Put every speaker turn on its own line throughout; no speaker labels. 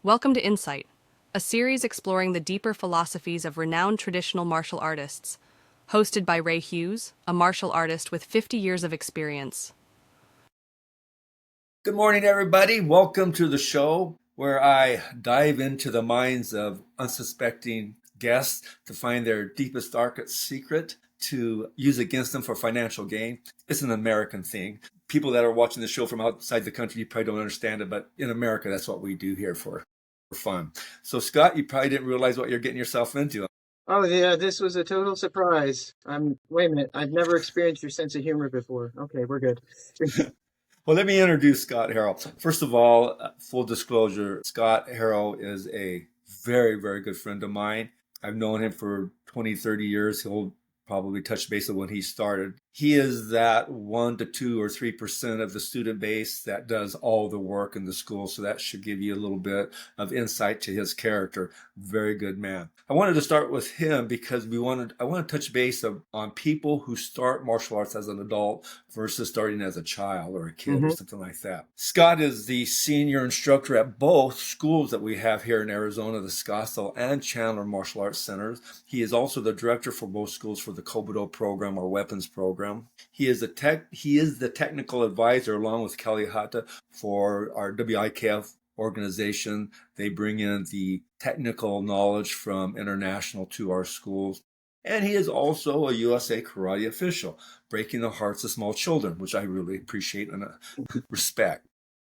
Welcome to Insight, a series exploring the deeper philosophies of renowned traditional martial artists, hosted by Ray Hughes, a martial artist with 50 years of experience.
Good morning, everybody. Welcome to the show where I dive into the minds of unsuspecting guests to find their deepest, darkest secret to use against them for financial gain. It's an American thing. People that are watching the show from outside the country, you probably don't understand it, but in America, that's what we do here for fun. So, Scott, you probably didn't realize what you're getting yourself into.
Oh yeah, this was a total surprise. Wait a minute, I've never experienced your sense of humor before. Okay, we're good.
Well, let me introduce Scott Harrow. First of all, full disclosure, Scott Harrow is a very, very good friend of mine. I've known him for 20, 30 years. He'll probably touch base on when he started. He is that 1 to 2 or 3% of the student base that does all the work in the school. So that should give you a little bit of insight to his character. Very good man. I wanted to start with him because I want to touch base on people who start martial arts as an adult versus starting as a child or a kid or something like that. Scott is the senior instructor at both schools that we have here in Arizona, the Scottsdale and Chandler Martial Arts Centers. He is also the director for both schools for the Kobudo program or weapons program. He is the technical advisor along with Kelly Hata for our WIKF organization. They bring in the technical knowledge from international to our schools. And he is also a USA karate official, breaking the hearts of small children, which I really appreciate and respect.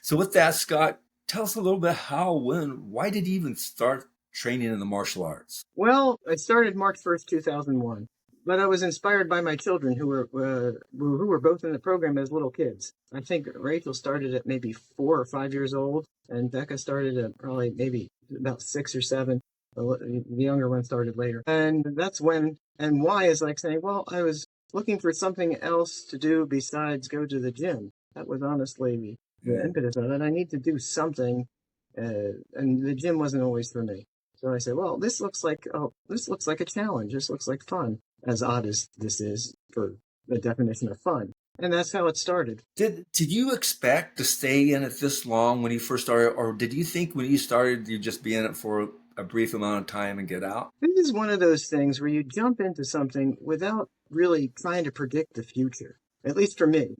So with that, Scott, tell us a little bit why did you even start training in the martial arts?
Well, I started March 1st, 2001, but I was inspired by my children who were both in the program as little kids. I think Rachel started at maybe 4 or 5 years old, and Becca started at probably maybe about 6 or 7. The younger one started later. And that's when, and why is like saying, well, I was looking for something else to do besides go to the gym. That was honestly the impetus of it. I need to do something, and the gym wasn't always for me. So I said, well, this looks like a challenge. This looks like fun, as odd as this is for the definition of fun. And that's how it started.
Did you expect to stay in it this long when you first started, or did you think when you started you'd just be in it for a brief amount of time and get out?
This is one of those things where you jump into something without really trying to predict the future. At least for me,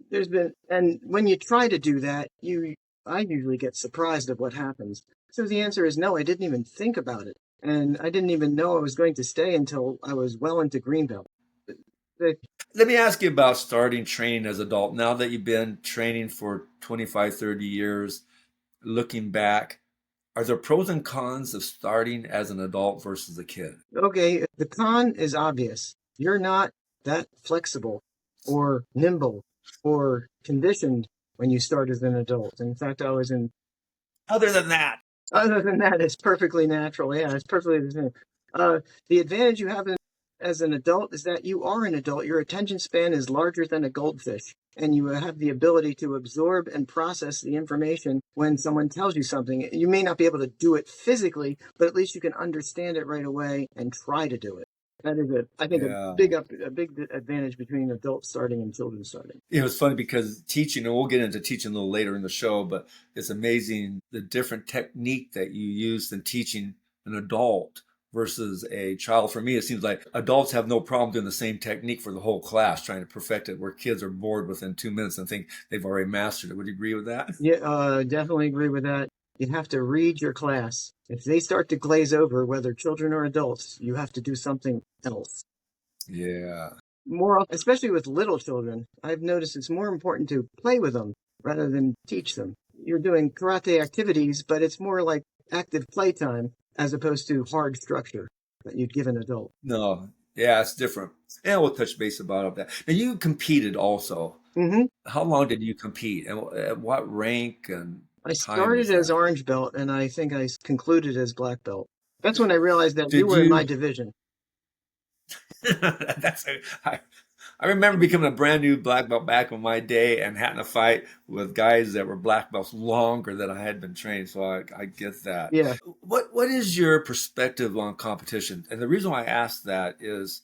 and when you try to do that, I usually get surprised at what happens. So the answer is no, I didn't even think about it. And I didn't even know I was going to stay until I was well into Greenbelt.
Let me ask you about starting training as an adult. Now that you've been training for 25, 30 years, looking back, are there pros and cons of starting as an adult versus a kid?
Okay, the con is obvious. You're not that flexible or nimble or conditioned when you start as an adult. In fact,
Other than that,
other than that, it's perfectly natural. Yeah, it's perfectly the same. The advantage you have as an adult is that you are an adult. Your attention span is larger than a goldfish, and you have the ability to absorb and process the information when someone tells you something. You may not be able to do it physically, but at least you can understand it right away and try to do it. That is I think
yeah.
a big advantage between adults starting and children starting.
It was funny because teaching, and we'll get into teaching a little later in the show, but it's amazing the different technique that you use in teaching an adult versus a child. For me, it seems like adults have no problem doing the same technique for the whole class, trying to perfect it, where kids are bored within 2 minutes and think they've already mastered it. Would you agree with that?
Yeah, definitely agree with that. You have to read your class. If they start to glaze over, whether children or adults, you have to do something else.
Yeah.
Especially with little children, I've noticed it's more important to play with them rather than teach them. You're doing karate activities, but it's more like active playtime as opposed to hard structure that you'd give an adult.
No, yeah, it's different. And we'll touch base about that. Now, you competed also.
Mm-hmm.
How long did you compete, and at what rank and
I
time was
started as
that?
orange belt, and I think I concluded as black belt. That's when I realized that you
Did
were in my
you?
division.
That's I remember becoming a brand new black belt back in my day and having a fight with guys that were black belts longer than I had been trained. So I get that.
Yeah.
What is your perspective on competition? And the reason why I ask that is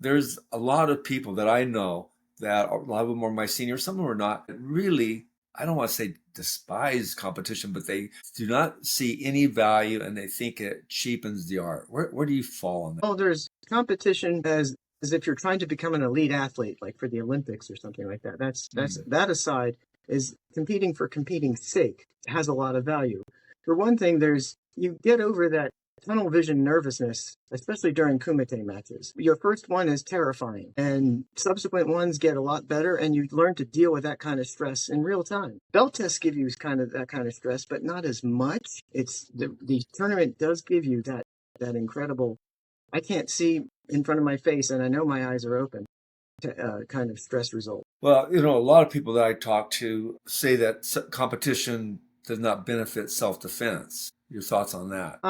there's a lot of people that I know that a lot of them are my seniors, some of them are not, that really I don't want to say despise competition, but they do not see any value and they think it cheapens the art. Where do you fall on that?
Well, there's competition as if you're trying to become an elite athlete, like for the Olympics or something like that. That's that aside, is competing for competing's sake has a lot of value. For one thing, there's you get over that tunnel vision nervousness, especially during kumite matches. Your first one is terrifying, and subsequent ones get a lot better, and you learn to deal with that kind of stress in real time. Belt tests give you kind of that kind of stress, but not as much. It's the tournament does give you that incredible. I can't see in front of my face, and I know my eyes are open. Kind of stress result.
Well, a lot of people that I talk to say that competition does not benefit self-defense. Your thoughts on that?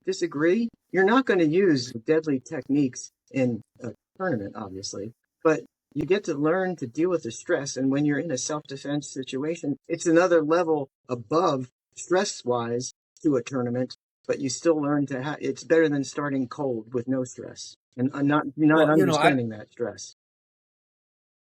Disagree. You're not going to use deadly techniques in a tournament, obviously, but you get to learn to deal with the stress. And when you're in a self-defense situation, it's another level above stress-wise to a tournament, but you still learn to have. It's better than starting cold with no stress, and not
Well,
understanding that stress.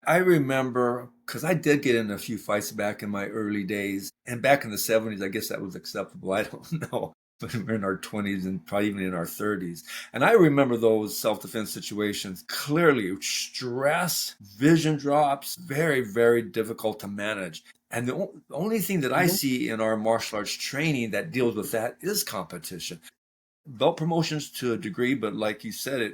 I remember because I did get in a few fights back in my early days. And back in the 70s, I guess that was acceptable. I don't know. But we're in our 20s and probably even in our 30s. And I remember those self-defense situations clearly. Stress, vision drops, very, very difficult to manage. And the only thing that I see in our martial arts training that deals with that is competition. Belt promotions to a degree, but like you said,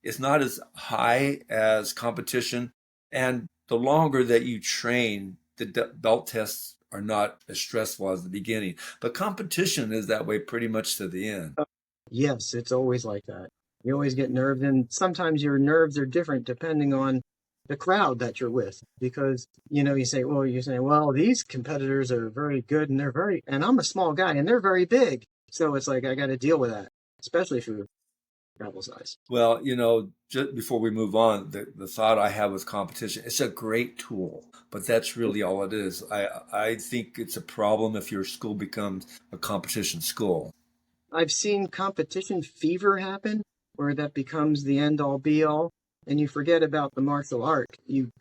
it's not as high as competition. And the longer that you train, the belt tests are not as stressful as the beginning. But competition is that way pretty much to the end.
Yes, it's always like that. You always get nerves, and sometimes your nerves are different depending on the crowd that you're with. Because, you say, well, these competitors are very good and and I'm a small guy and they're very big. So it's like, I got to deal with that, especially for travel size.
Well, just before we move on, the thought I have with competition, it's a great tool, but that's really all it is. I think it's a problem if your school becomes a competition school.
I've seen competition fever happen where that becomes the end all be all, and you forget about the martial art. You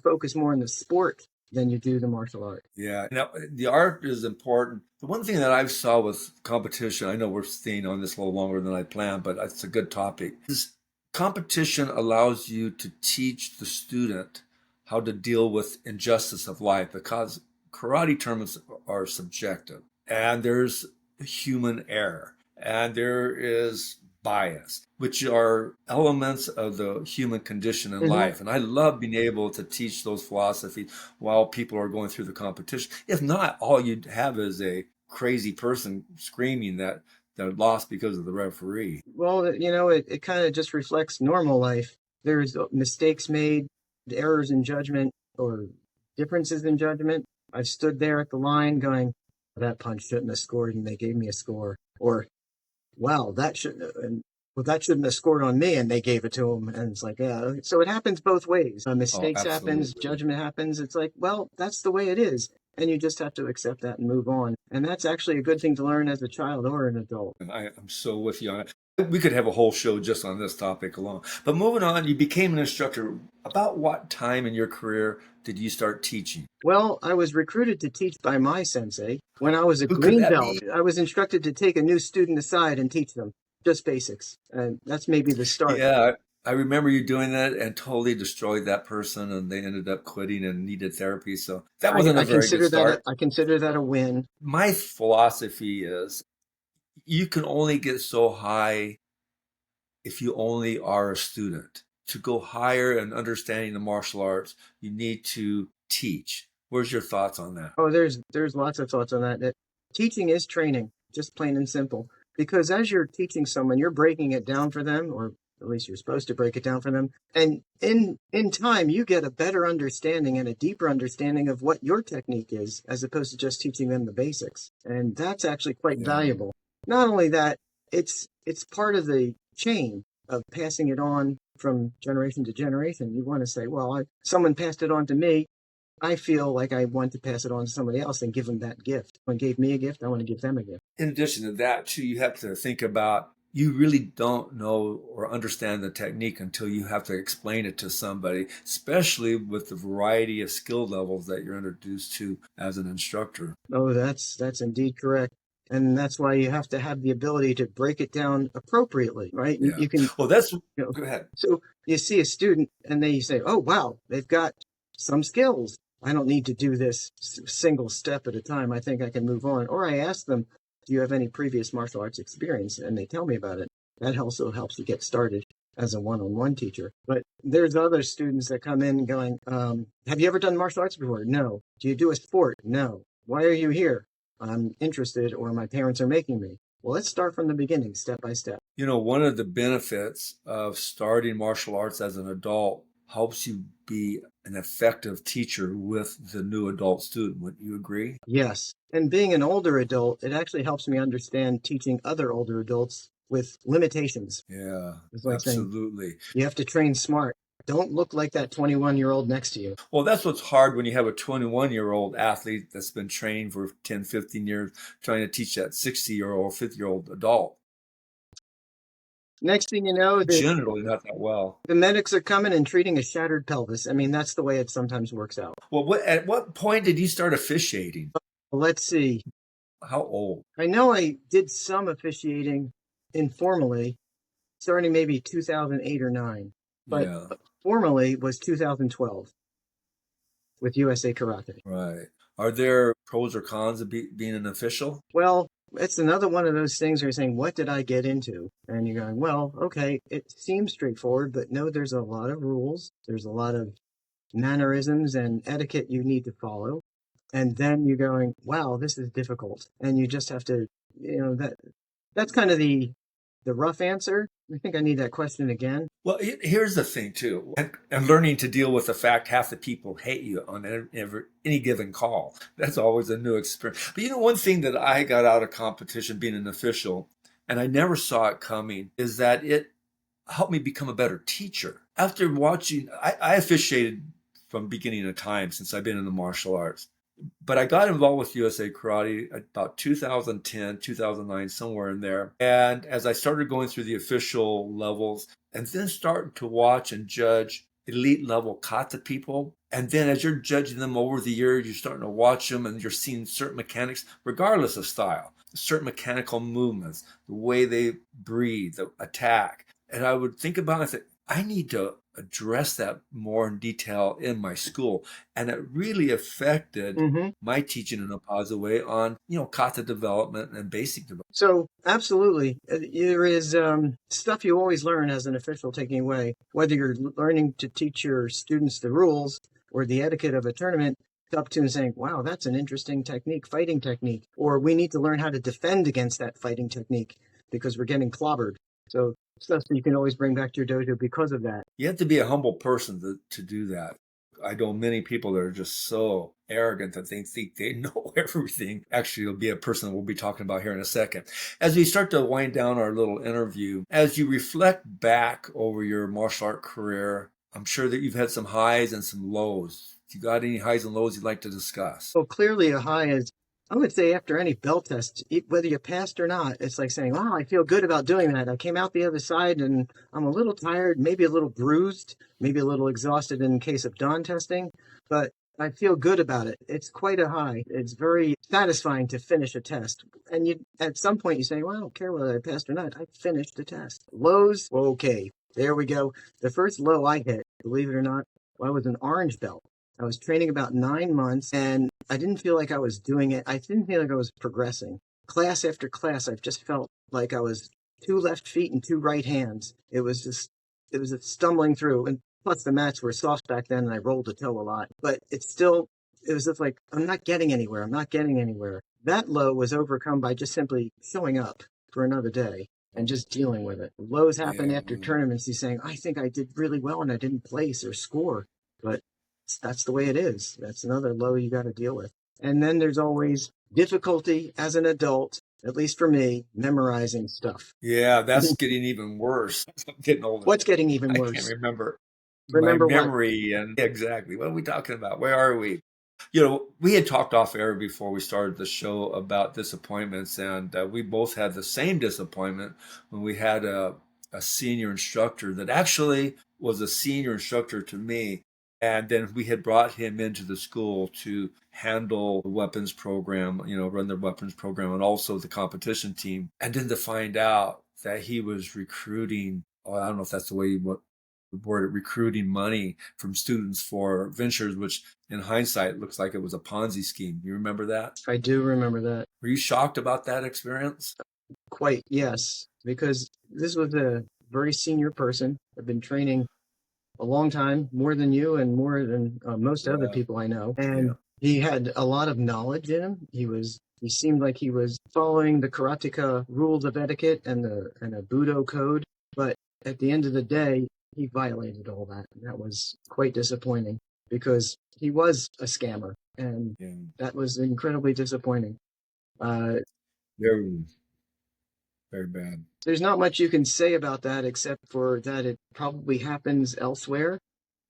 focus more on the sport than you do the martial art.
Yeah, the art is important. The one thing that I've saw with competition, I know we're staying on this a little longer than I planned, but it's a good topic, is competition allows you to teach the student how to deal with injustice of life because karate terms are subjective and there's human error and there is bias, which are elements of the human condition in life. And I love being able to teach those philosophies while people are going through the competition. If not, all you'd have is a crazy person screaming that they're lost because of the referee.
Well, it kind of just reflects normal life. There's mistakes made, errors in judgment, or differences in judgment. I've stood there at the line going, that punch shouldn't have scored, and they gave me a score. Or, wow, that shouldn't have scored on me, and they gave it to him. And it's like, yeah. So it happens both ways. Mistakes happens, judgment happens. It's like, well, that's the way it is. And you just have to accept that and move on. And that's actually a good thing to learn as a child or an adult.
And I'm so with you on it. We could have a whole show just on this topic alone. But moving on, you became an instructor. About what time in your career did you start teaching?
Well, I was recruited to teach by my sensei. When I was a green belt, I was instructed to take a new student aside and teach them just basics. And that's maybe the start.
Yeah, I remember you doing that and totally destroyed that person, and they ended up quitting and needed therapy. So that wasn't a very good start.
I consider that a win.
My philosophy is you can only get so high if you only are a student. To go higher in understanding the martial arts, you need to teach. Where's your thoughts on that?
Oh, there's lots of thoughts on that. Teaching is training, just plain and simple. Because as you're teaching someone, you're breaking it down for them, or at least you're supposed to break it down for them. And in time, you get a better understanding and a deeper understanding of what your technique is, as opposed to just teaching them the basics. And that's actually quite valuable. Not only that, it's part of the chain of passing it on from generation to generation. You want to say, well, someone passed it on to me. I feel like I want to pass it on to somebody else and give them that gift. When gave me a gift, I want to give them a gift.
In addition to that, too, you have to think about, you really don't know or understand the technique until you have to explain it to somebody, especially with the variety of skill levels that you're introduced to as an instructor.
Oh, that's indeed correct. And that's why you have to have the ability to break it down appropriately, right?
Yeah.
You can,
Well, that's,
you know,
go ahead.
so you see a student and they say, "Oh, wow, they've got some skills. I don't need to do this single step at a time. I think I can move on." Or I ask them, "Do you have any previous martial arts experience?" And they tell me about it. That also helps you get started as a one-on-one teacher. But there's other students that come in going, "Have you ever done martial arts before?" "No." "Do you do a sport?" "No." "Why are you here?" "I'm interested, or my parents are making me." Well, let's start from the beginning, step by step.
You know, one of the benefits of starting martial arts as an adult helps you be an effective teacher with the new adult student. Would you agree?
Yes. And being an older adult, it actually helps me understand teaching other older adults with limitations.
Yeah,
It's like saying,
absolutely.
you have to train smart. Don't look like that 21-year-old next to you.
Well, that's what's hard when you have a 21-year-old athlete that's been trained for 10, 15 years trying to teach that 60-year-old, 50-year-old adult.
Next thing you know,
Generally not that well.
the medics are coming and treating a shattered pelvis. I mean, that's the way it sometimes works out.
Well, at what point did you start officiating?
Let's see.
How old?
I know I did some officiating informally, starting maybe 2008 or 9, but
Yeah,
formally was 2012 with USA Karate.
right. Are there pros or cons of being an official?
Well, it's another one of those things where you're saying, what did I get into? And you're going, well, okay, it seems straightforward, but no, there's a lot of rules. There's a lot of mannerisms and etiquette you need to follow. And then you're going, wow, this is difficult. And you just have to, that's kind of the rough answer. I think I need that question again.
Well, here's the thing too, and learning to deal with the fact half the people hate you on any given call. That's always a new experience. But you know, one thing that I got out of competition being an official, and I never saw it coming, is that it helped me become a better teacher. After watching, I officiated from beginning of time since I've been in the martial arts. But I got involved with USA Karate about 2010, 2009, somewhere in there. And as I started going through the official levels and then starting to watch and judge elite level kata people, and then as you're judging them over the years, you're starting to watch them and you're seeing certain mechanics, regardless of style, certain mechanical movements, the way they breathe, the attack. And I would think about it and say, I need to address that more in detail in my school. And it really affected
Mm-hmm.
my teaching in a positive way on, kata development and basic development.
So, absolutely. There is stuff you always learn as an official taking away, whether you're learning to teach your students the rules or the etiquette of a tournament, up to and saying, wow, that's an interesting technique, fighting technique, or we need to learn how to defend against that fighting technique because we're getting clobbered. So, stuff that you can always bring back to your dojo because of that.
You have to be a humble person to do that. I know many people that are just so arrogant that they think they know everything. Actually, it'll be a person we'll be talking about here in a second. As we start to wind down our little interview, as you reflect back over your martial art career, I'm sure that you've had some highs and some lows. If you got any highs and lows you'd like to discuss?
So clearly a high is, I would say after any belt test, whether you passed or not, it's like saying, wow, I feel good about doing that. I came out the other side and I'm a little tired, maybe a little bruised, maybe a little exhausted in case of dawn testing, but I feel good about it. It's quite a high. It's very satisfying to finish a test. And you, at some point you say, well, I don't care whether I passed or not. I finished the test. Lows, okay, there we go. The first low I hit, believe it or not, I was an orange belt. I was training about 9 months and I didn't feel like I was doing it. I didn't feel like I was progressing. Class after class, I've just felt like I was 2 left feet and 2 right hands. It was just stumbling through. And plus the mats were soft back then and I rolled the toe a lot. But it was just like, I'm not getting anywhere. I'm not getting anywhere. That low was overcome by just simply showing up for another day and just dealing with it. Lows happen after tournaments. He's saying, I think I did really well and I didn't place or score. But that's the way it is. That's another low you got to deal with. And then there's always difficulty as an adult, at least for me, memorizing stuff.
Yeah, that's getting even worse. I'm getting older.
What's getting even
I
worse?
can't remember.
Remember
My
what?
memory and exactly. What are we talking about? Where are we? We had talked off air before we started the show about disappointments, and we both had the same disappointment when we had a senior instructor that actually was a senior instructor to me. And then we had brought him into the school to handle the weapons program, run the weapons program and also the competition team. And then to find out that he was recruiting, I don't know if that's the way you word it, recruiting money from students for ventures, which in hindsight looks like it was a Ponzi scheme. You remember that?
I do remember that.
Were you shocked about that experience?
Quite, yes, because this was a very senior person. I've been training a long time, more than you and more than most other
Yeah.
people I know. And
Yeah.
he had a lot of knowledge in him. He seemed like he was following the karateka rules of etiquette and a Budo code. But at the end of the day, he violated all that. And that was quite disappointing because he was a scammer. And
Yeah.
that was incredibly disappointing.
Very, very bad.
There's not much you can say about that except for that it probably happens elsewhere.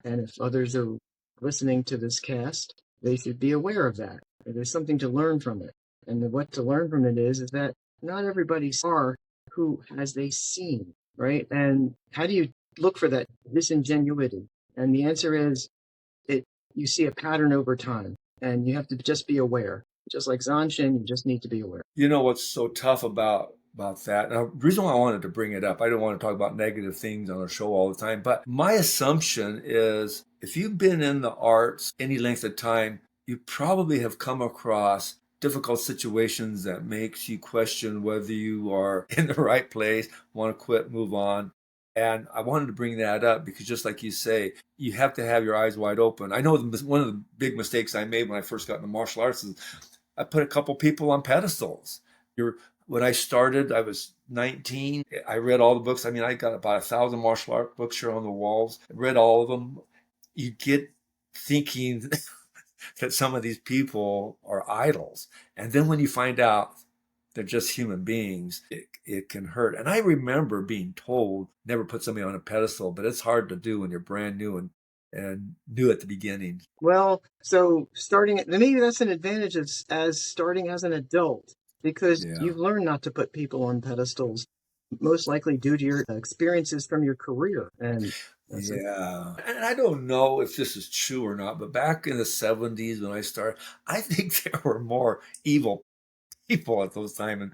And if others are listening to this cast, they should be aware of that. There's something to learn from it. And what to learn from it is that not everybody are who has they seen, right? And how do you look for that disingenuity? And the answer is you see a pattern over time and you have to just be aware. Just like Zanshin, you just need to be aware.
You know what's so tough about that? Now, the reason why I wanted to bring it up, I don't want to talk about negative things on a show all the time, but my assumption is if you've been in the arts any length of time, you probably have come across difficult situations that makes you question whether you are in the right place, want to quit, move on. And I wanted to bring that up because just like you say, you have to have your eyes wide open. I know one of the big mistakes I made when I first got into martial arts is I put a couple people on pedestals. When I started, I was 19. I read all the books. I mean, I got about 1,000 martial art books here on the walls. I read all of them. You get thinking that some of these people are idols. And then when you find out they're just human beings, it can hurt. And I remember being told, never put somebody on a pedestal, but it's hard to do when you're brand new and new at the beginning.
Well, so maybe that's an advantage as starting as an adult because
Yeah.
you've learned not to put people on pedestals, most likely due to your experiences from your career. And
Yeah. And I don't know if this is true or not, but back in the 70s when I started, I think there were more evil people at those time and,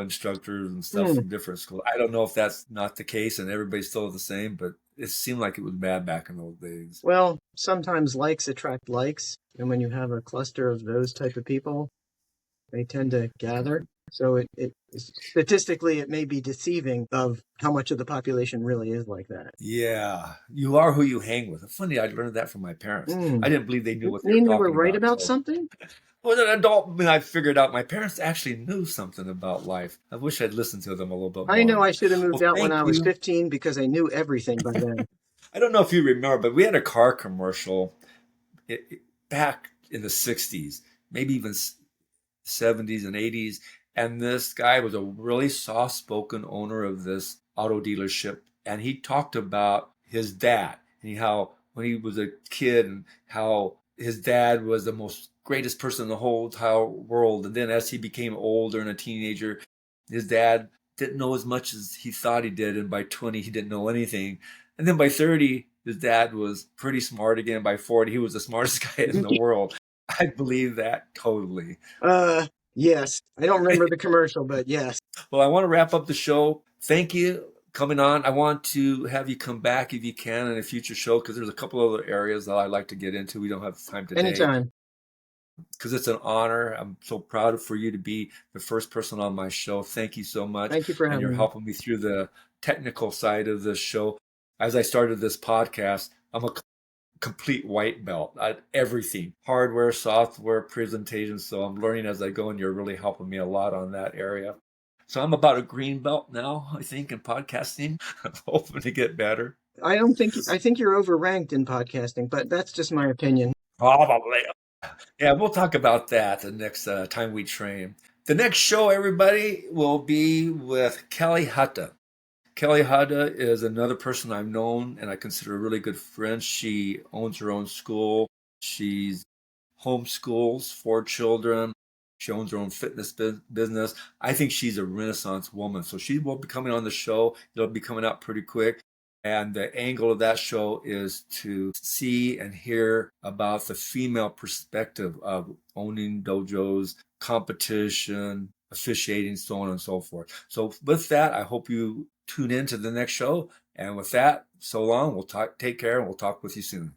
instructors and stuff from different schools. I don't know if that's not the case and everybody's still the same, but it seemed like it was bad back in those days.
Well, sometimes likes attract likes. And when you have a cluster of those type of people, they tend to gather. So it statistically, it may be deceiving of how much of the population really is like that.
Yeah, you are who you hang with. Funny, I learned that from my parents. I didn't believe they knew what they were
You
talking
were right about
so.
something?
Well, an adult, when I figured out my parents actually knew something about life. I wish I'd listened to them a little bit more.
I know I should have moved out when I was
you.
15 because I knew everything by then.
I don't know if you remember, but we had a car commercial back in the 60s, maybe even 70s and 80s. And this guy was a really soft-spoken owner of this auto dealership. And he talked about his dad and how when he was a kid and how his dad was the most greatest person in the whole entire world. And then as he became older and a teenager, his dad didn't know as much as he thought he did. And by 20, he didn't know anything. And then by 30, his dad was pretty smart again. By 40, he was the smartest guy in the world. I believe that totally.
Yes. I don't remember the commercial, but yes.
Well, I want to wrap up the show. Thank you coming on. I want to have you come back if you can in a future show because there's a couple other areas that I'd like to get into. We don't have time today.
Anytime.
Because it's an honor. I'm so proud for you to be the first person on my show. Thank you so much.
Thank you for having
me. And you're helping me through the technical side of this show. As I started this podcast, I'm a complete white belt at everything, hardware, software, presentation. So I'm learning as I go and you're really helping me a lot on that area. So I'm about a green belt now, I think, in podcasting. I'm hoping to get better. I
think you're overranked in podcasting, but that's just my opinion.
Probably. Yeah, we'll talk about that the next time we train. The next show, everybody, will be with Kelly Hutta. Kelly Hutta is another person I've known and I consider a really good friend. She owns her own school. She's homeschools 4 children. She owns her own fitness business. I think she's a Renaissance woman. So she will be coming on the show. It'll be coming out pretty quick. And the angle of that show is to see and hear about the female perspective of owning dojos, competition, officiating, so on and so forth. So with that, I hope you tune in to the next show. And with that, so long. We'll take care, and we'll talk with you soon.